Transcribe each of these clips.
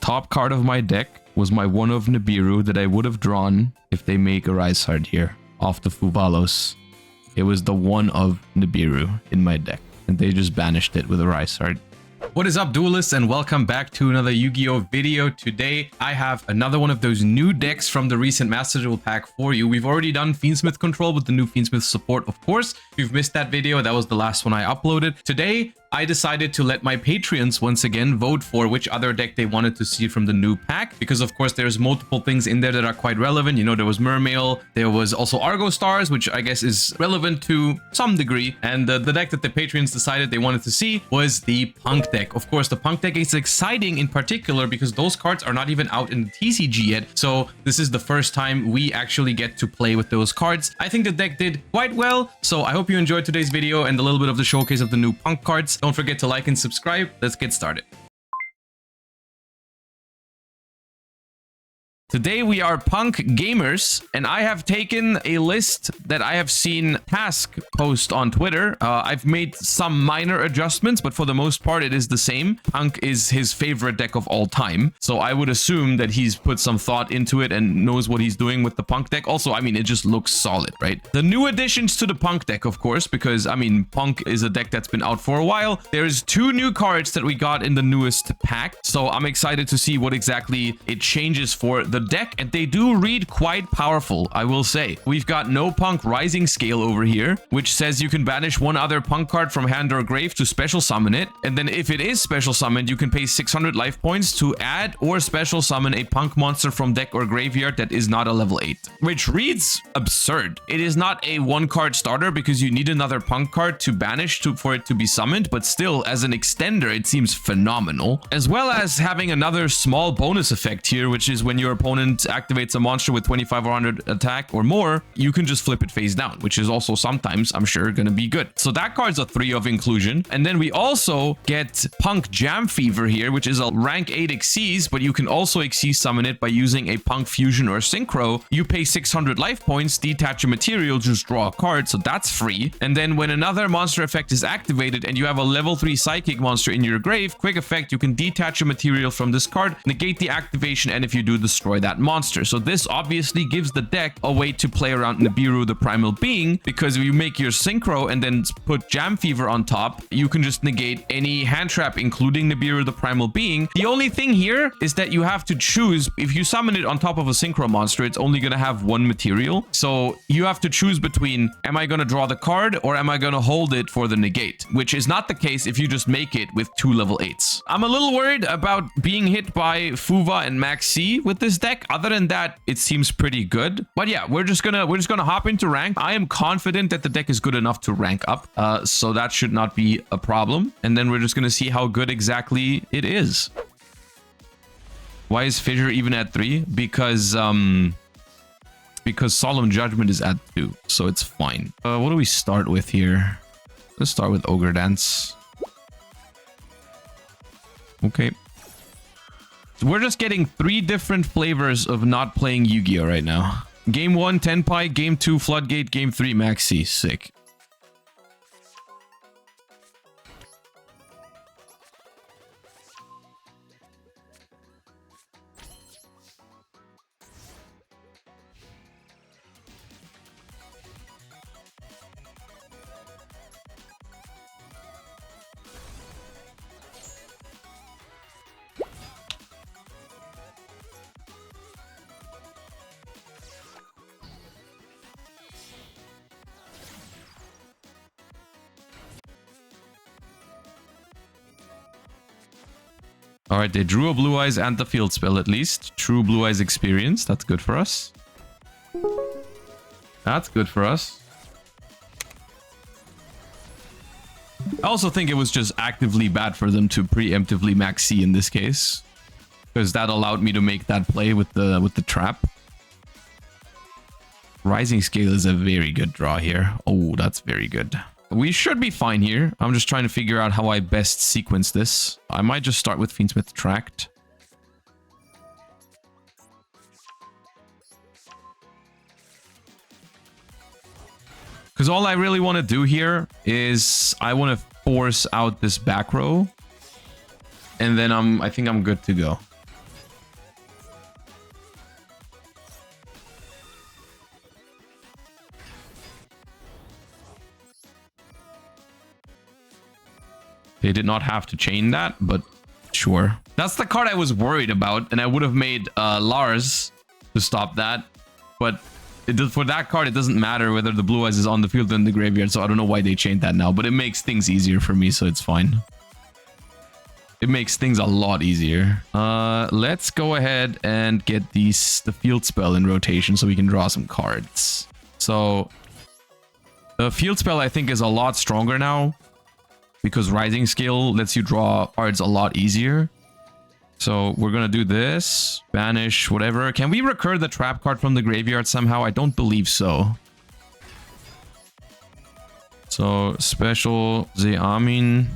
top card of my deck was my one of Nibiru that I would have drawn if they make a Rise Heart here off the Fuvalos. It was the one of Nibiru in my deck, and they just banished it with a Rise Heart. What is up, duelists, and welcome back to another Yu-Gi-Oh video. Today I have another one of those new decks from the recent Master Duel pack for you. We've already done Fiendsmith control with the new Fiendsmith support, of course. If you've missed that video, that was the last one I uploaded. Today I decided to let my Patreons once again vote for which other deck they wanted to see from the new pack, because of course there's multiple things in there that are quite relevant. You know, there was Mermail, there was also Argo Stars, which I guess is relevant to some degree, and the deck that the Patreons decided they wanted to see was the P.U.N.K deck. Of course, the P.U.N.K deck is exciting in particular because those cards are not even out in the TCG yet, so this is the first time we actually get to play with those cards. I think the deck did quite well, so I hope you enjoyed today's video and a little bit of the showcase of the new P.U.N.K cards. Don't forget to like and subscribe. Let's get started. Today we are P.U.N.K gamers, and I have taken a list that I have seen Task post on Twitter. I've made some minor adjustments, but for the most part it is the same. P.U.N.K is his favorite deck of all time, so I would assume that he's put some thought into it and knows what he's doing with the P.U.N.K deck. Also, I mean, it just looks solid, right? The new additions to the P.U.N.K deck, of course, because, I mean, P.U.N.K is a deck that's been out for a while. There's 2 new cards that we got in the newest pack, so I'm excited to see what exactly it changes for the deck, and they do read quite powerful, I will say. We've got no P.U.N.K Rising Scale over here, which says you can banish one other P.U.N.K card from hand or grave to special summon it, and then if it is special summoned, you can pay 600 life points to add or special summon a P.U.N.K monster from deck or graveyard that is not a level 8, which reads absurd. It is not a 1-card starter because you need another P.U.N.K card to banish for it to be summoned, but still, as an extender, it seems phenomenal. As well as having another small bonus effect here, which is when your opponent activates a monster with 25 or 100 attack or more, you can just flip it face down, which is also sometimes, I'm sure, gonna be good. So that card's a 3 of inclusion. And then we also get P.U.N.K Jam Fever here, which is a rank 8 Xyz, but you can also Xyz summon it by using a P.U.N.K Fusion or Synchro. You pay 600 life points, detach a material, just draw a card, so that's free. And then when another monster effect is activated and you have a level 3 Psychic monster in your grave, quick effect, you can detach a material from this card, negate the activation, and if you do, destroy that monster. So this obviously gives the deck a way to play around Nibiru, the Primal Being, because if you make your Synchro and then put Jam Fever on top, you can just negate any hand trap, including Nibiru, the Primal Being. The only thing here is that you have to choose. If you summon it on top of a Synchro monster, it's only going to have 1 material. So you have to choose between, am I going to draw the card or am I going to hold it for the negate? Which is not the case if you just make it with 2 level 8s. I'm a little worried about being hit by Fuva and Max C with this deck. Other than that, it seems pretty good. But yeah, we're just gonna hop into rank. I am confident that the deck is good enough to rank up, so that should not be a problem. And then we're just gonna see how good exactly it is. Why is Fissure even at 3? Because Solemn Judgment is at 2, so it's fine. What do we start with here? Let's start with Ogre Dance. Okay. We're just getting 3 different flavors of not playing Yu-Gi-Oh right now. Game 1, Tenpai. Game 2, Floodgate. Game 3, Maxi. Sick. All right, they drew a Blue Eyes and the field spell at least. True Blue Eyes experience. That's good for us. That's good for us. I also think it was just actively bad for them to preemptively Max C in this case, because that allowed me to make that play with the trap. Rising Scale is a very good draw here. Oh, that's very good. We should be fine here. I'm just trying to figure out how I best sequence this. I might just start with Fiendsmith Tract. Because all I really want to do here is I want to force out this back row. And then I think I'm good to go. They did not have to chain that, but sure. That's the card I was worried about, and I would have made Lars to stop that. But for that card, it doesn't matter whether the blue eyes is on the field or in the graveyard, so I don't know why they chained that now, but it makes things easier for me, so it's fine. It makes things a lot easier. Let's go ahead and get the field spell in rotation so we can draw some cards. So the field spell, I think, is a lot stronger now because Rising Scale lets you draw cards a lot easier. So we're going to do this. Banish, whatever. Can we recur the trap card from the graveyard somehow? I don't believe so. So special Zeamin.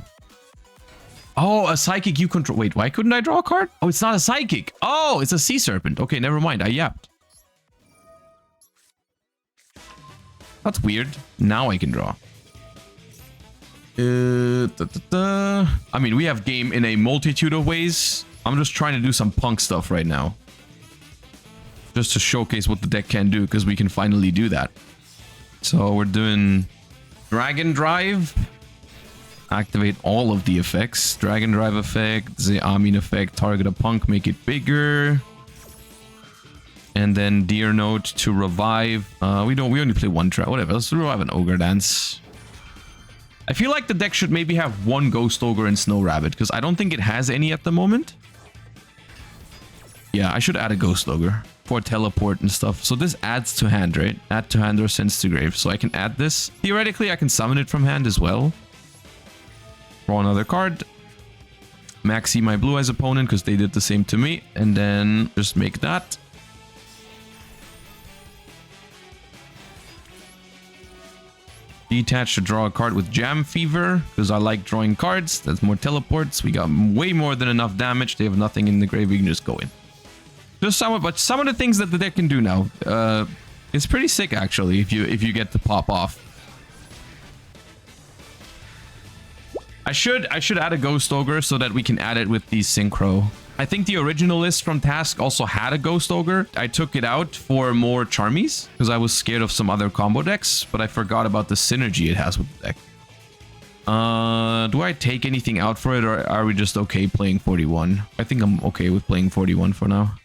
Oh, a psychic you control. Wait, why couldn't I draw a card? Oh, it's not a psychic. Oh, it's a sea serpent. Okay, never mind. I yapped. That's weird. Now I can draw. I mean, we have game in a multitude of ways. I'm just trying to do some punk stuff right now. Just to showcase what the deck can do, because we can finally do that. So we're doing Dragon Drive. Activate all of the effects. Dragon Drive effect, the Amin effect, target a punk, make it bigger. And then Deer Note to revive. We only play one trap. Whatever, let's revive an Ogre Dance. I feel like the deck should maybe have one Ghost Ogre and Snow Rabbit, because I don't think it has any at the moment. Yeah, I should add a Ghost Ogre for teleport and stuff. So this adds to hand, right? Add to hand or sends to grave. So I can add this. Theoretically, I can summon it from hand as well. Draw another card. Maxi my blue eyes opponent because they did the same to me. And then just make that. Detach to draw a card with Jam Fever because I like drawing cards. That's more teleports. We got way more than enough damage. They have nothing in the grave. We can just go in. Just some, but some of the things that the deck can do now. It's pretty sick actually if you get to pop off. I should add a Ghost Ogre so that we can add it with the Synchro. I think the original list from Task also had a Ghost Ogre. I took it out for more Charmies because I was scared of some other combo decks, but I forgot about the synergy it has with the deck. Do I take anything out for it, or are we just okay playing 41? I think I'm okay with playing 41 for now.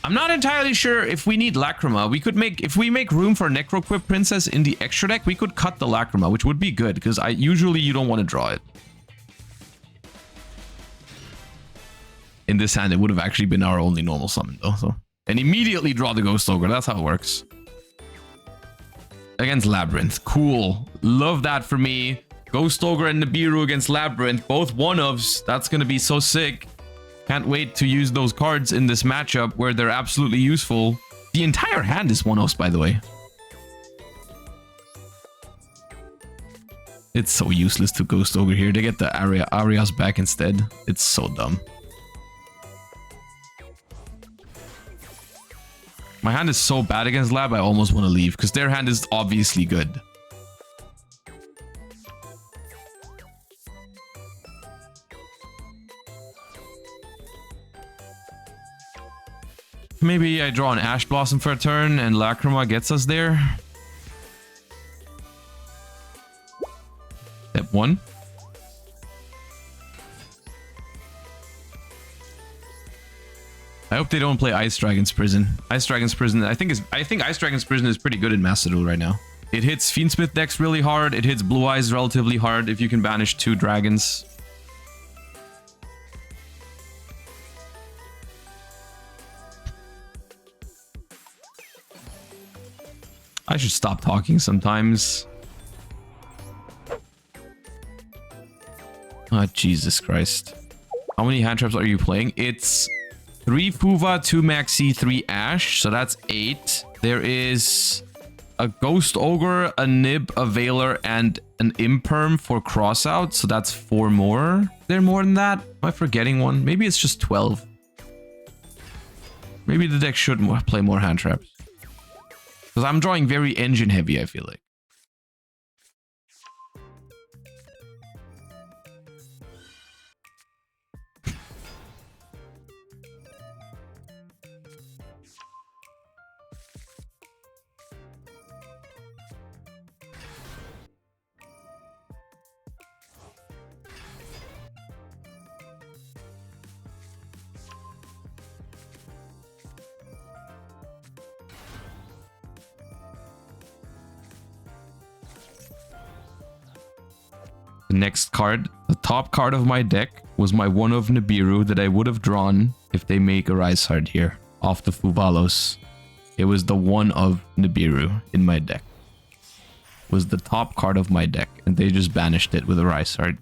I'm not entirely sure if we need Lacrima. We could make, if we make room for Necroquip Princess in the extra deck, we could cut the Lacrima, which would be good because usually you don't want to draw it. In this hand, it would have actually been our only normal summon though. So, and immediately draw the Ghost Ogre. That's how it works. Against Labyrinth. Cool. Love that for me. Ghost Ogre and Nibiru against Labyrinth. Both one-ofs. That's going to be so sick. Can't wait to use those cards in this matchup where they're absolutely useful. The entire hand is one-offs, by the way. It's so useless to Ghost Ogre here. They get the Arias back instead. It's so dumb. My hand is so bad against Lab, I almost want to leave because their hand is obviously good. Maybe I draw an Ash Blossom for a turn and Lacrima gets us there. Step 1. I hope they don't play Ice Dragon's Prison. Ice Dragon's Prison, I think Ice Dragon's Prison is pretty good in Master Duel right now. It hits Fiendsmith decks really hard. It hits Blue Eyes relatively hard if you can banish 2 dragons. I should stop talking sometimes. Oh, Jesus Christ. How many hand traps are you playing? It's 3 Fuva, 2 Maxi, 3 Ash. So that's 8. There is a Ghost Ogre, a Nib, a Veiler, and an Imperm for Crossout. So that's 4 more. Is there more than that? Am I forgetting one? Maybe it's just 12. Maybe the deck should play more hand traps. Because I'm drawing very engine heavy, I feel like. The next card, the top card of my deck, was my one of Nibiru that I would have drawn if they make a Rise Heart here off the Fuvalos. It was the one of Nibiru in my deck. It was the top card of my deck, and they just banished it with a Rise Heart.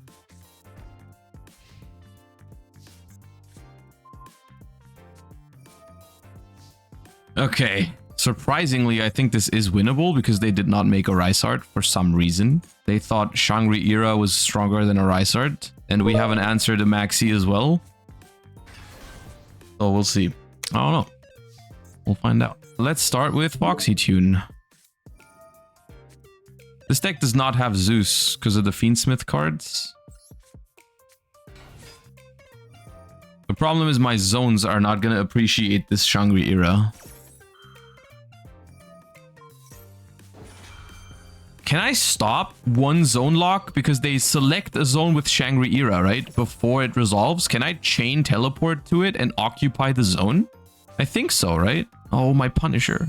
Okay. Surprisingly, I think this is winnable because they did not make a Rise Heart for some reason. They thought Shangri-Ira was stronger than a Rise Heart, and we have an answer to Maxi as well. So we'll see. I don't know. We'll find out. Let's start with Foxy Tune. This deck does not have Zeus because of the Fiendsmith cards. The problem is my zones are not going to appreciate this Shangri-Ira. Can I stop one zone lock? Because they select a zone with Shangri-Ira, right? Before it resolves. Can I chain teleport to it and occupy the zone? I think so, right? Oh, my Punisher.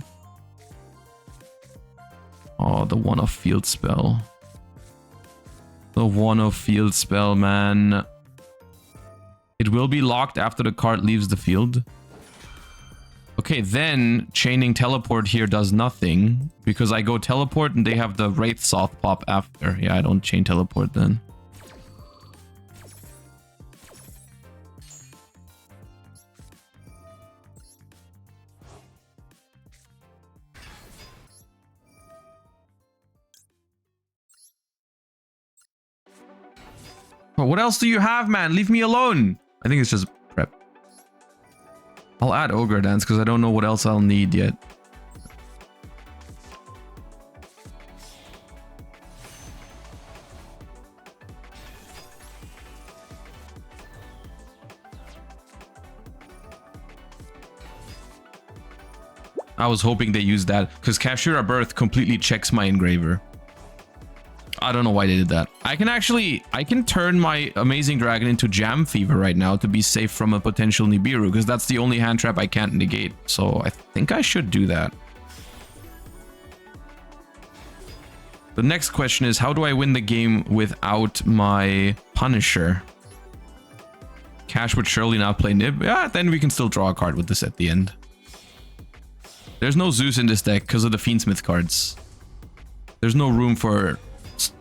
Oh, the one-off field spell. The one-off field spell, man. It will be locked after the card leaves the field. Okay, then chaining teleport here does nothing because I go teleport and they have the Wraith Soth pop after. Yeah, I don't chain teleport then. Oh, what else do you have, man? Leave me alone. I think it's just prep. I'll add Ogre Dance because I don't know what else I'll need yet. I was hoping they used that because Kashira Birth completely checks my Engraver. I don't know why they did that. I can turn my Amazing Dragon into Jam Fever right now to be safe from a potential Nibiru because that's the only hand trap I can't negate. So I think I should do that. The next question is, how do I win the game without my Punisher? Cash would surely not play Nib. Yeah, then we can still draw a card with this at the end. There's no Zeus in this deck because of the Fiendsmith cards. There's no room for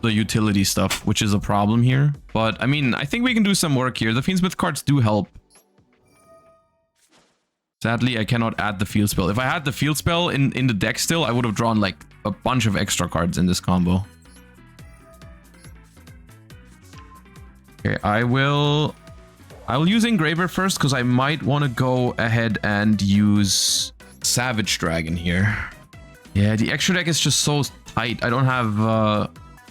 the utility stuff, which is a problem here. But I mean, I think we can do some work here. The Fiendsmith cards do help. Sadly, I cannot add the field spell. If I had the field spell in the deck still, I would have drawn like a bunch of extra cards in this combo. Okay, I will use Engraver first because I might want to go ahead and use Savage Dragon here. Yeah, the extra deck is just so tight. I don't have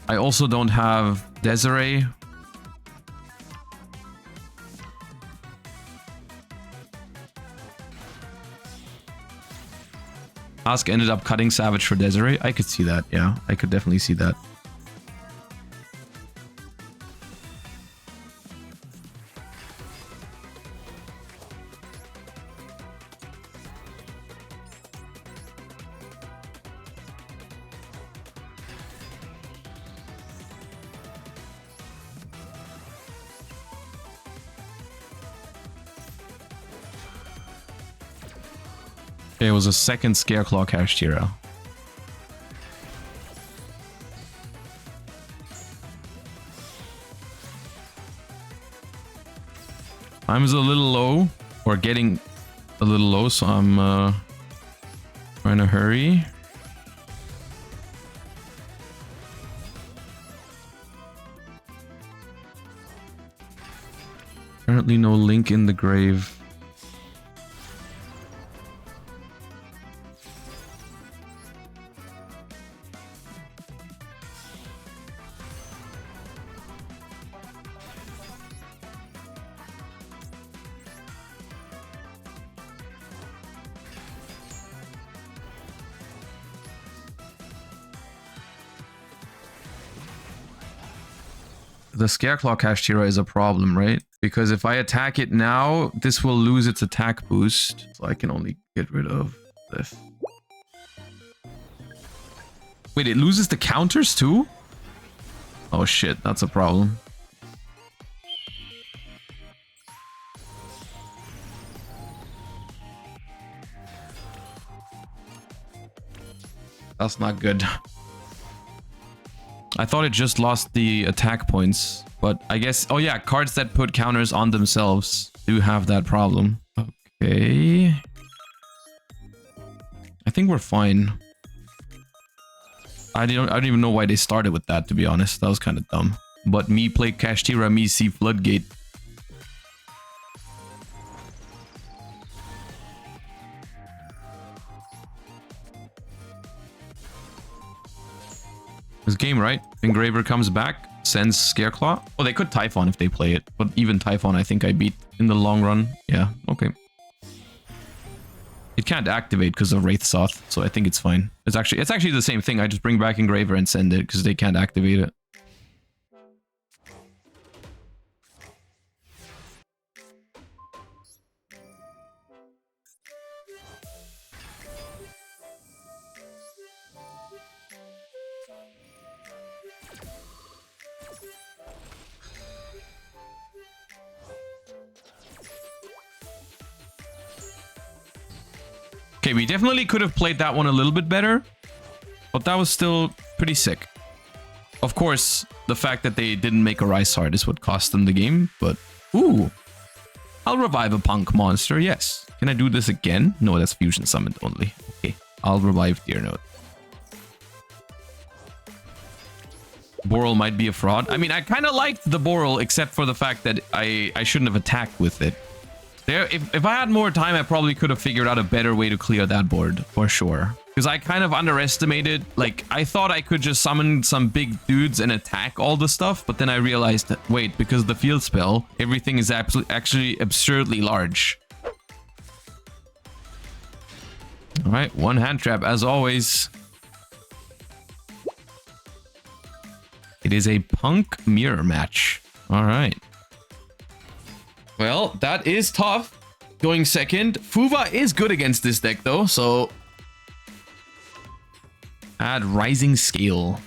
I also don't have Desiree. Ask ended up cutting Savage for Desiree. I could see that. Yeah, I could definitely see that. Okay, it was a second Scareclaw Kashtira. Time is a little low, or getting a little low, so I'm trying to hurry. Currently no Link in the grave. The Scareclaw Kashtira is a problem, right? Because if I attack it now, this will lose its attack boost. So I can only get rid of this. Wait, it loses the counters too? Oh shit, that's a problem. That's not good. I thought it just lost the attack points, but I guess... Oh yeah, cards that put counters on themselves do have that problem. Okay. I think we're fine. I don't even know why they started with that, to be honest. That was kind of dumb. But me play Kashtira, me see Floodgate. This game, right? Engraver comes back, sends Scareclaw. Oh, they could Typhon if they play it. But even Typhon, I think I beat in the long run. Yeah, okay. It can't activate because of Wraith Soth, so I think it's fine. It's actually the same thing. I just bring back Engraver and send it because they can't activate it. Okay, we definitely could have played that one a little bit better, but that was still pretty sick. Of course, the fact that they didn't make a Rise Heart is what cost them the game, but... Ooh! I'll revive a P.U.N.K monster, yes. Can I do this again? No, that's Fusion Summoned only. Okay, I'll revive Deer Note. Boral might be a fraud. I mean, I kind of liked the Boral, except for the fact that I shouldn't have attacked with it. If I had more time, I probably could have figured out a better way to clear that board, for sure. Because I kind of underestimated, like, I thought I could just summon some big dudes and attack all the stuff, but then I realized that, wait, because of the field spell, everything is actually absurdly large. Alright, one hand trap, as always. It is a P.U.N.K mirror match. Alright. Well, that is tough. Going second. Fuva is good against this deck, though, so... Add Rising Scale.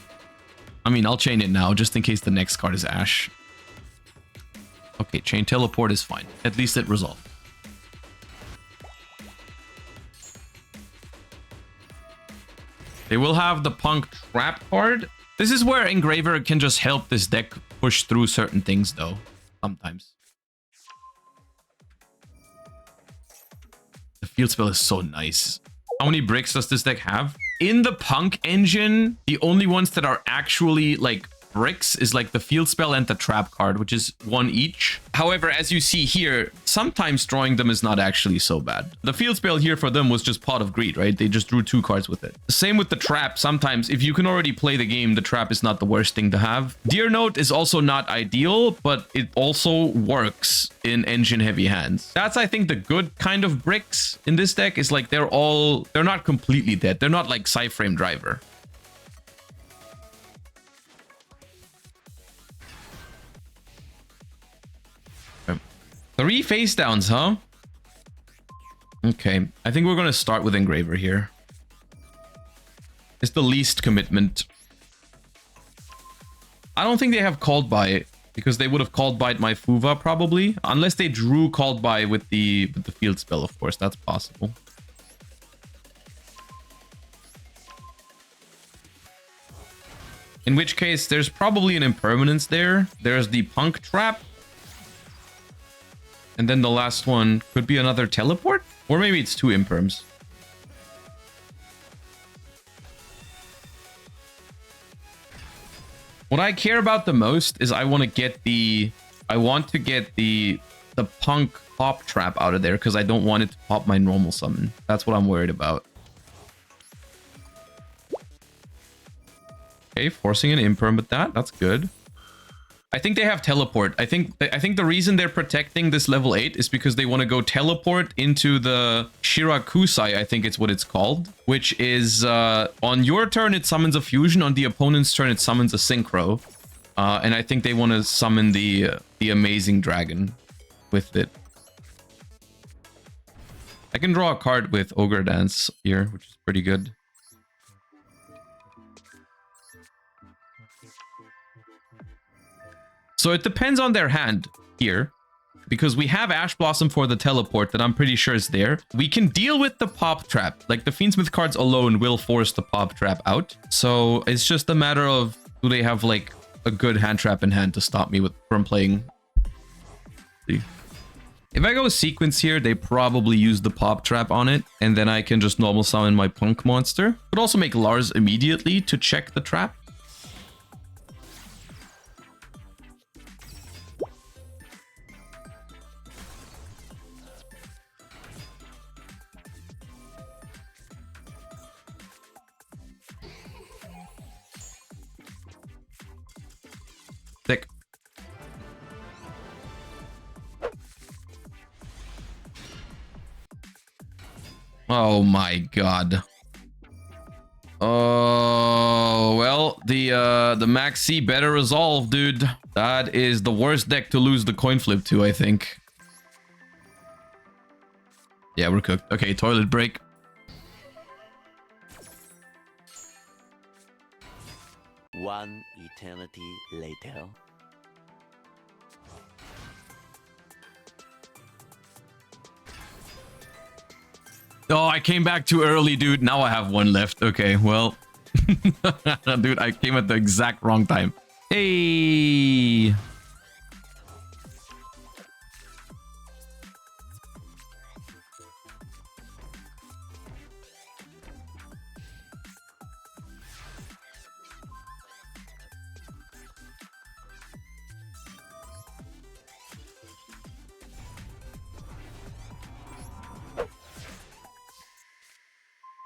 I mean, I'll chain it now, just in case the next card is Ash. Okay, Chain Teleport is fine. At least it resolved. They will have the P.U.N.K Trap card. This is where Engraver can just help this deck push through certain things, though. Sometimes. The field spell is so nice. How many bricks does this deck have? In the P.U.N.K engine, the only ones that are actually like bricks is like the field spell and the trap card, which is one each. However, as you see here, sometimes drawing them is not actually so bad. The field spell here for them was just Pot of Greed, right? They just drew 2 cards with it. Same with the trap. Sometimes if you can already play the game, the trap is not the worst thing to have. Deer Note is also not ideal, but it also works in engine heavy hands. That's, I think, the good kind of bricks in this deck is like they're not completely dead. They're not like Psyframe Driver. Okay. 3 face downs, huh? Okay, I think we're gonna start with Engraver here. It's the least commitment. I don't think they have Called By, because they would have Called By my Fuva probably, unless they drew Called By with the field spell, of course. That's possible. In which case, there's probably an impermanence there. There's the P.U.N.K Trap. And then the last one could be another teleport? Or maybe it's 2 imperms. What I care about the most is I want to get the P.U.N.K pop trap out of there because I don't want it to pop my normal summon. That's what I'm worried about. Okay, forcing an imperm with that. That's good. I think they have teleport. I think the reason they're protecting this level 8 is because they want to go teleport into the Shirakusai, I think it's what it's called, which is on your turn it summons a fusion, on the opponent's turn it summons a synchro. And I think they want to summon the amazing dragon with it. I can draw a card with Ogre Dance here, which is pretty good. So it depends on their hand here, because we have Ash Blossom for the teleport that I'm pretty sure is there. We can deal with the pop trap. Like the Fiendsmith cards alone will force the pop trap out. So it's just a matter of, do they have like a good hand trap in hand to stop me from playing? See. If I go sequence here, they probably use the pop trap on it, and then I can just normal summon my P.U.N.K monster. Could also make Lars immediately to check the trap. Thick. Oh my god. Oh, well, the Maxi better resolve, dude. That is the worst deck to lose the coin flip to, I think. Yeah, we're cooked. Okay, toilet break. One eternity later. Oh, I came back too early, dude. Now I have one left. Okay, well. Dude, I came at the exact wrong time. Hey.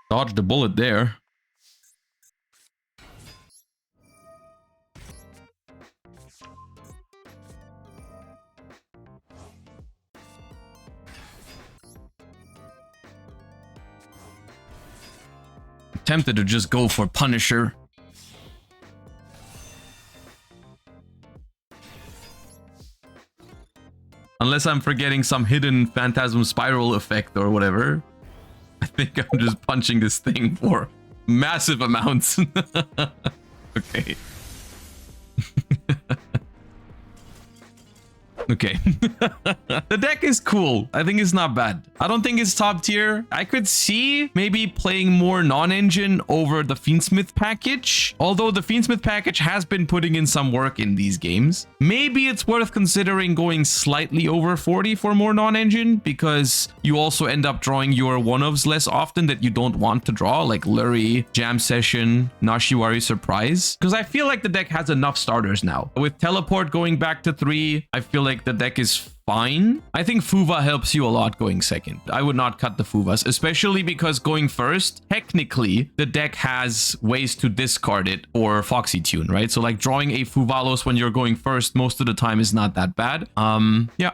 Dodged the bullet there. Tempted to just go for Punisher. Unless I'm forgetting some hidden Phantasm Spiral effect or whatever. I think I'm just punching this thing for massive amounts. Okay. Okay. The deck is cool. I think it's not bad. I don't think it's top tier. I could see maybe playing more non-engine over the Fiendsmith package. Although the Fiendsmith package has been putting in some work in these games. Maybe it's worth considering going slightly over 40 for more non-engine, because you also end up drawing your one-ofs less often that you don't want to draw, like Lurry, Jam Session, Nashiwari Surprise. Because I feel like the deck has enough starters now. With Teleport going back to 3, I feel like the deck is fine. I think Fuva helps you a lot going second. I would not cut the Fuvas, especially because going first, technically, the deck has ways to discard it or Foxy Tune, right? So like drawing a Fuvalos when you're going first most of the time is not that bad. Yeah.